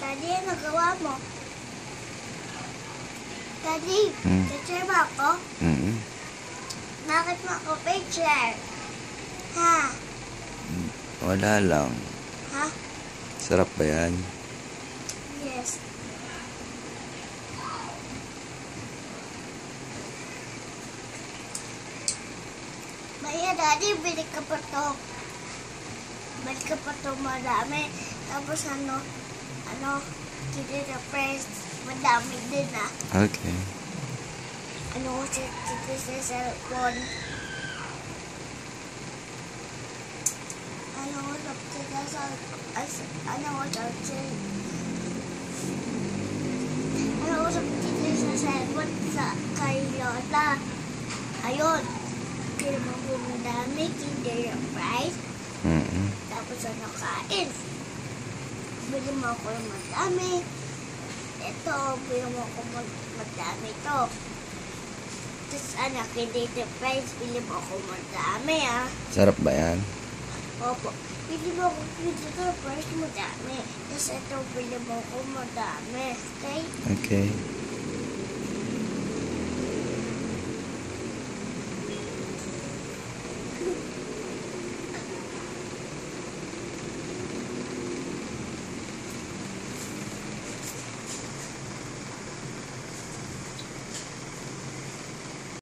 Daddy, ano nagawa mo? Daddy, picture mo ako? Bakit mo ako picture? Ha? Wala lang. Ha? Sarap ba yan? Yes. Maya, Daddy, bili ka pa to. Bili ka pa to madami. Tapos Kinder Surprise, madami din Okay. Ano ko sa cellphone. Ano ko sa cellphone sa kay Lola. Ayun. Pero mo madami Kinder Surprise. Tapos kain. Bili mo ako ng madami. Ito, bili mo ako madami ito. Tapos Kinder Surprise, bili mo ako madami Sarap ba yan? Opo. Bili mo ako Kinder Surprise madami. Tapos ito, bili mo ako madami. Okay? Okay.